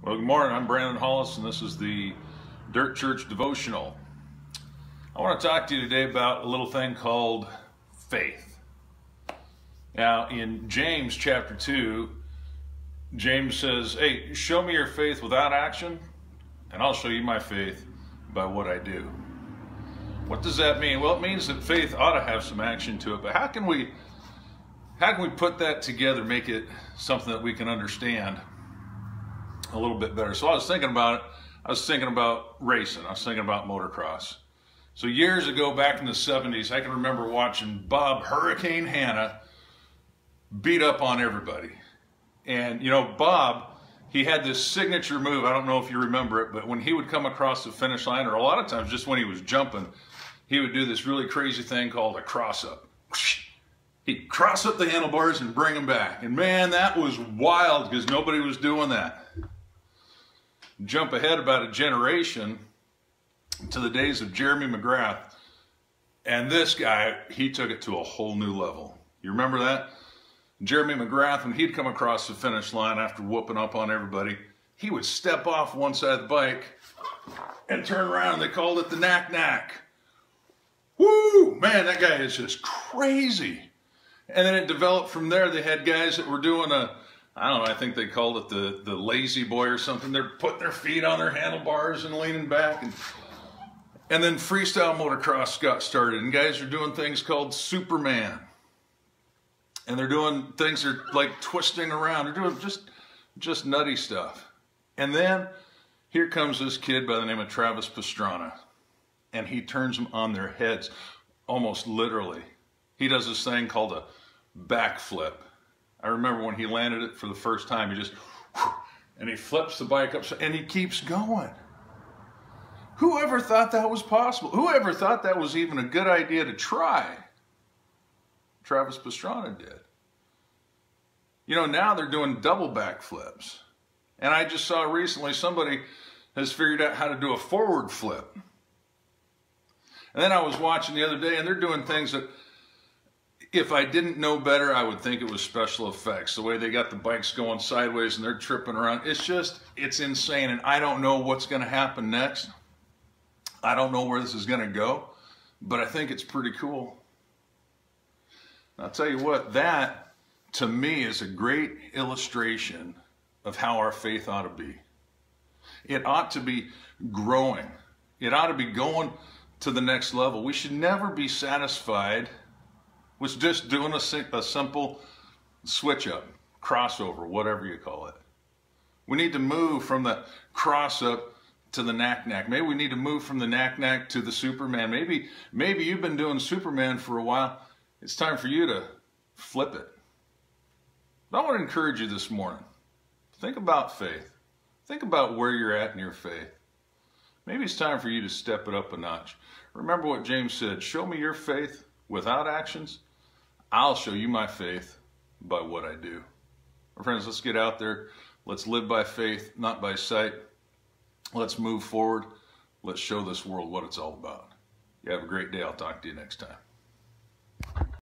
Well, good morning. I'm Brandon Hollis, and this is the Dirt Church Devotional. I want to talk to you today about a little thing called faith. Now, in James chapter 2, James says, hey, show me your faith without action, and I'll show you my faith by what I do. What does that mean? Well, it means that faith ought to have some action to it, but how can we put that together, make it something that we can understand a little bit better? So I was thinking about it. I was thinking about racing. I was thinking about motocross. So years ago, back in the 70s, I can remember watching Bob Hurricane Hanna beat up on everybody. And you know, Bob, he had this signature move. I don't know if you remember it, but when he would come across the finish line, or a lot of times just when he was jumping, he would do this really crazy thing called a cross-up. He'd cross up the handlebars and bring them back. And man, that was wild because nobody was doing that. Jump ahead about a generation to the days of Jeremy McGrath, and this guy, he took it to a whole new level. You remember that? Jeremy McGrath, when he'd come across the finish line after whooping up on everybody, he would step off one side of the bike and turn around. They called it the knack-knack. Woo! Man, that guy is just crazy. And then it developed from there. They had guys that were doing I don't know, I think they called it the lazy boy or something. They're putting their feet on their handlebars and leaning back. And then freestyle motocross got started, and guys are doing things called Superman. And they're doing things that are like twisting around. They're doing just nutty stuff. And then here comes this kid by the name of Travis Pastrana, and he turns them on their heads, almost literally. He does this thing called a backflip. I remember when he landed it for the first time, and he flips the bike up, and he keeps going. Whoever thought that was possible? Whoever thought that was even a good idea to try? Travis Pastrana did. You know, now they're doing double backflips. And I just saw recently somebody has figured out how to do a forward flip. And then I was watching the other day, and they're doing things that, if I didn't know better, I would think it was special effects. The way they got the bikes going sideways and they're tripping around. It's insane. And I don't know what's going to happen next. I don't know where this is going to go. But I think it's pretty cool. I'll tell you what, that to me is a great illustration of how our faith ought to be. It ought to be growing. It ought to be going to the next level. We should never be satisfied with just doing a simple switch up, crossover, whatever you call it. We need to move from the cross up to the knack-knack. Maybe we need to move from the knack-knack to the Superman. Maybe you've been doing Superman for a while. It's time for you to flip it. But I want to encourage you this morning. Think about faith. Think about where you're at in your faith. Maybe it's time for you to step it up a notch. Remember what James said, show me your faith without actions. I'll show you my faith by what I do. My friends, let's get out there. Let's live by faith, not by sight. Let's move forward. Let's show this world what it's all about. You have a great day. I'll talk to you next time.